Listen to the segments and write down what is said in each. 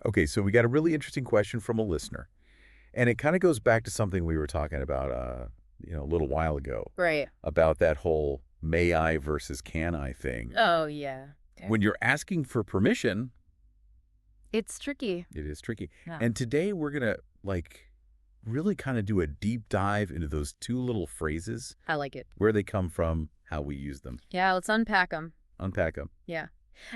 Okay, so we got a really interesting question from a listener, and it kind of goes back to something we were talking about, a little while ago Right. about that whole may I versus can I thing. Oh, yeah. Okay. When you're asking for permission, It's tricky. it is tricky. Yeah. And today we're gonna really kind of do a deep dive into those two little phrases, I like it. where they come from, how we use them, Yeah, let's unpack them. unpack them. Yeah.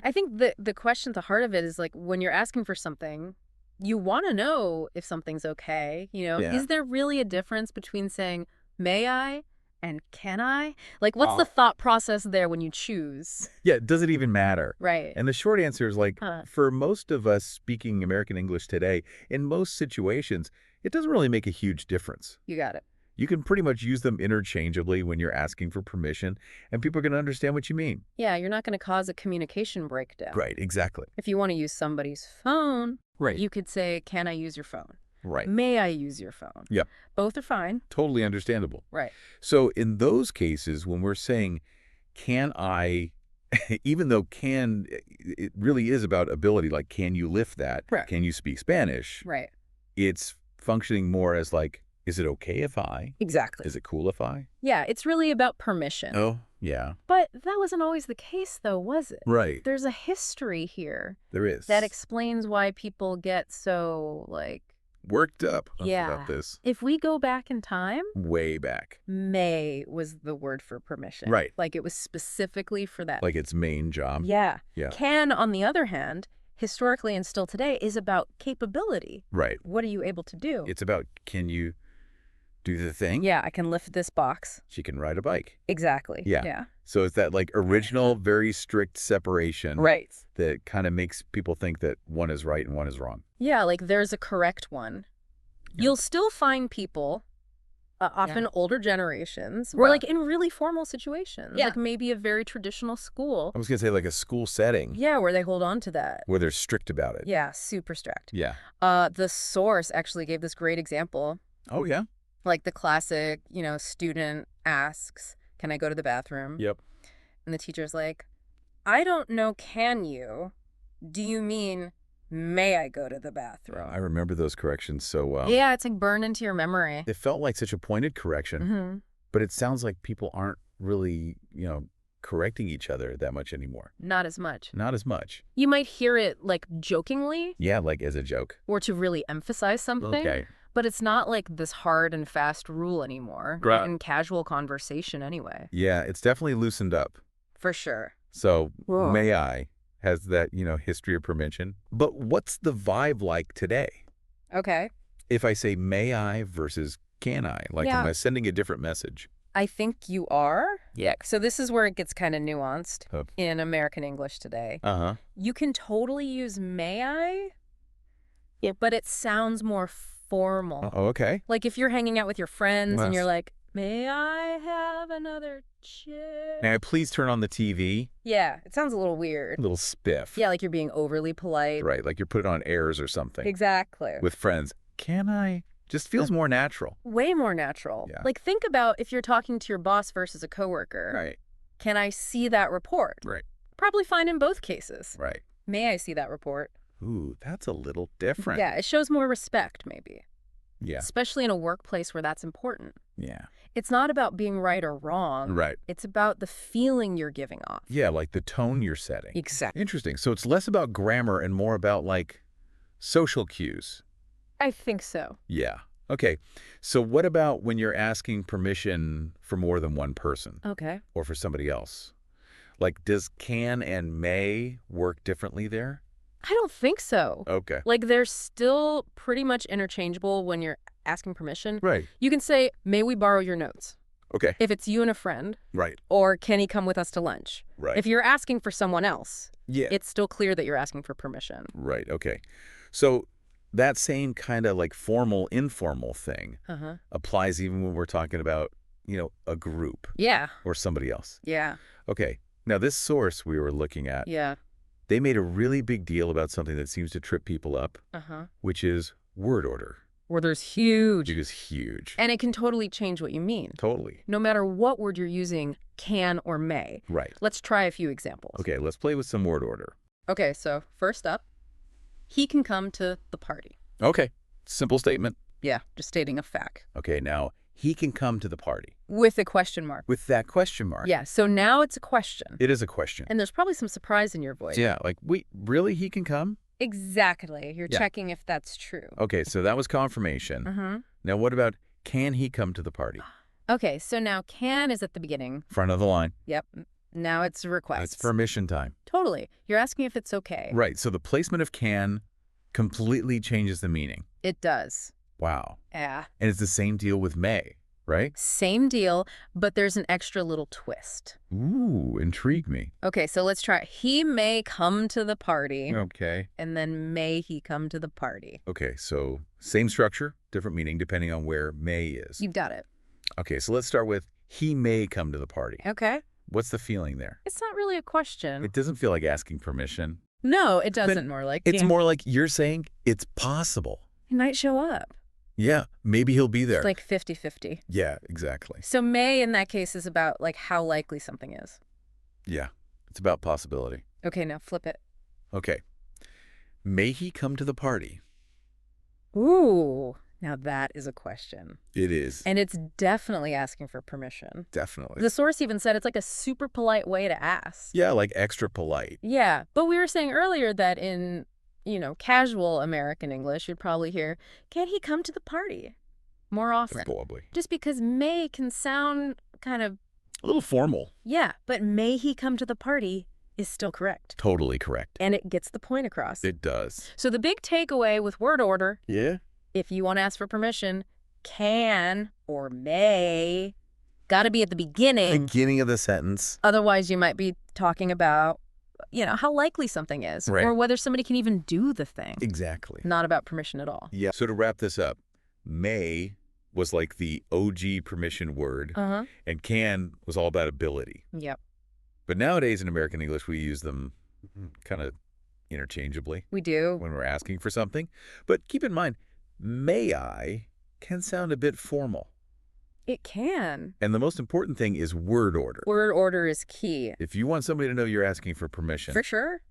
I think the question at the heart of it is like when you're asking for something, you want to know if something's okay. Yeah. Is there really a difference between saying, may I and can I? Like, what's the thought process there when you choose? Yeah, does it even matter? Right. And the short answer is Huh. for most of us speaking American English today, in most situations, it doesn't really make a huge difference. You got it. You can pretty much use them interchangeably when you're asking for permission, and people are going to understand what you mean. Yeah, you're not going to cause a communication breakdown. Right, exactly. If you want to use somebody's phone, Right. you could say, can I use your phone? Right. May I use your phone? Yep. Both are fine. Totally understandable. Right. So in those cases, when we're saying, can I, even though can, it really is about ability, like, can you lift that? Right. Can you speak Spanish? Right. It's functioning more as like, is it okay if I? Exactly. Is it cool if I? Yeah, it's really about permission. Oh, yeah. But that wasn't always the case, though, was it? Right. There's a history here There is. that explains why people get so, Worked up Yeah. about this. if we go back in time, Way back. may was the word for permission. Right. Like it was specifically for that. Like its main job. Yeah. Yeah. Can, on the other hand, historically and still today, is about capability. Right. What are you able to do? It's about, can you do the thing? Yeah, I can lift this box. She can ride a bike. Exactly. Yeah. Yeah. So it's that original, very strict separation Right. that kind of makes people think that one is right and one is wrong. Yeah, there's a correct one. Yeah. You'll still find people, often older generations, or Well- in really formal situations, Yeah. like maybe a very traditional school. I was going to say a school setting Yeah, where they hold on to that. where they're strict about it. Yeah, super strict. Yeah. The source actually gave this great example, Oh, yeah. like the classic, student asks, can I go to the bathroom? Yep. And the teacher's like, I don't know, can you? Do you mean, may I go to the bathroom? I remember those corrections so well. Yeah, it's burned into your memory. It felt like such a pointed correction, Mm-hmm. but it sounds like people aren't really, correcting each other that much anymore. Not as much. Not as much. You might hear it jokingly Yeah, as a joke. or to really emphasize something, Okay. but it's not this hard and fast rule anymore. Right. In casual conversation anyway. Yeah, it's definitely loosened up. For sure. So, Whoa. may I has that, history of permission. But what's the vibe like today? Okay. If I say may I versus can I? Yeah. Am I sending a different message? I think you are. Yeah. So this is where it gets kind of nuanced Oh. in American English today. Uh-huh. You can totally use may I, but it sounds more formal. Oh, okay. Like if you're hanging out with your friends and Yes. you're like, may I have another chip? Now, please turn on the TV. Yeah, it sounds a little weird. A little spiff. Yeah, like you're being overly polite. Right, like you're putting on airs or something. Exactly. With friends. Can I? Just feels more natural. Way more natural. Yeah. Think about if you're talking to your boss versus a coworker. Right, Can I see that report? right, Probably fine in both cases. right. May I see that report? Ooh, that's a little different. Yeah, it shows more respect, maybe. Yeah, Especially in a workplace where that's important. yeah. It's not about being right or wrong. Right. It's about the feeling you're giving off. Yeah, like the tone you're setting. Exactly. Interesting. So it's less about grammar and more about social cues. I think so. Yeah. Okay. So what about when you're asking permission for more than one person Okay. or for somebody else? Does can and may work differently there? I don't think so. Okay. They're still pretty much interchangeable when you're asking permission. Right. You can say, may we borrow your notes? Okay. If it's you and a friend. Right. Or can he come with us to lunch? Right. If you're asking for someone else, Yeah. it's still clear that you're asking for permission. Right. Okay. So that same kind of formal, informal thing Uh-huh. applies even when we're talking about, a group Yeah. or somebody else. Yeah. Okay. Now, this source we were looking at, Yeah. they made a really big deal about something that seems to trip people up, Uh-huh. which is word order. Where there's huge. It is huge. And it can totally change what you mean. Totally. No matter what word you're using, can or may. Right. Let's try a few examples. Okay, let's play with some word order. Okay, so first up, He can come to the party. Okay. Simple statement. Yeah, just stating a fact. Okay, now, he can come to the party. With a question mark. With that question mark. Yeah, so now it's a question. It is a question. And there's probably some surprise in your voice. Yeah, like, wait, really he can come? Exactly. You're Yeah. checking if that's true. Okay, so that was confirmation. Mm-hmm. Now, what about can he come to the party? Okay, so now can is at the beginning. Front of the line. Yep. Now it's a request. It's permission time. Totally. You're asking if it's okay. Right, so the placement of can completely changes the meaning. It does. Wow. Yeah. And it's the same deal with may, right? Same deal, but there's an extra little twist. Ooh, intrigue me. Okay, so let's try. He may come to the party, Okay. and then may he come to the party. Okay, so same structure, different meaning depending on where may is. You've got it. Okay, so let's start with he may come to the party. Okay. What's the feeling there? It's not really a question. It doesn't feel like asking permission. No, it doesn't. More like It's yeah, more like you're saying it's possible. he might show up. Yeah, maybe he'll be there. It's like 50-50. Yeah, exactly. So may in that case is about like how likely something is. Yeah, it's about possibility. Okay, now flip it. Okay. May he come to the party? Ooh, now that is a question. It is. And it's definitely asking for permission. Definitely. The source even said it's like a super polite way to ask. Yeah, like extra polite. Yeah, but we were saying earlier that in, casual American English, you'd probably hear, can he come to the party? More often. Probably. Just because may can sound kind of, A little formal. yeah, but may he come to the party is still correct. Totally correct. And it gets the point across. It does. So the big takeaway with word order, Yeah? if you want to ask for permission, can or may, got to be at the beginning. Beginning of the sentence. Otherwise, you might be talking about, how likely something is, Right. or whether somebody can even do the thing. Exactly. Not about permission at all. Yeah. So to wrap this up, may was like the OG permission word, Uh-huh. and can was all about ability. Yep. But nowadays in American English, we use them kind of interchangeably We do. when we're asking for something. But keep in mind, may I can sound a bit formal. It can. And the most important thing is word order. Word order is key. If you want somebody to know you're asking for permission, For sure.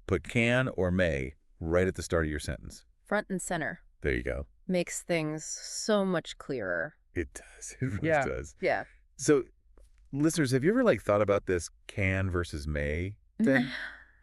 put can or may right at the start of your sentence. Front and center. There you go. Makes things so much clearer. It does. It really Yeah. does. Yeah. So, listeners, have you ever thought about this can versus may thing?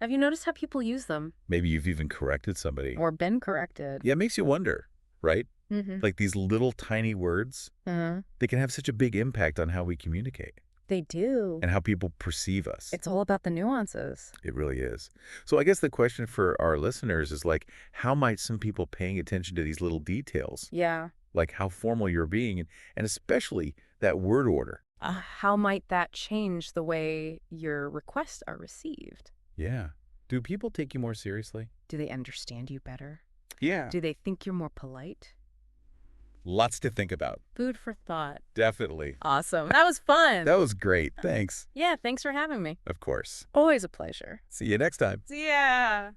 Have you noticed how people use them? Maybe you've even corrected somebody. Or been corrected? Yeah, it makes you wonder, right? Mm-hmm. Like these little tiny words, Uh-huh. they can have such a big impact on how we communicate They do. and how people perceive us. It's all about the nuances. It really is. So I guess the question for our listeners is like, how might some people paying attention to these little details, Yeah. like how formal you're being, and especially that word order? How might that change the way your requests are received? Yeah. Do people take you more seriously? Do they understand you better? Yeah. Do they think you're more polite? Lots to think about. Food for thought. Definitely. Awesome. That was fun. That was great. Thanks. Yeah, thanks for having me. Of course. Always a pleasure. See you next time. Yeah.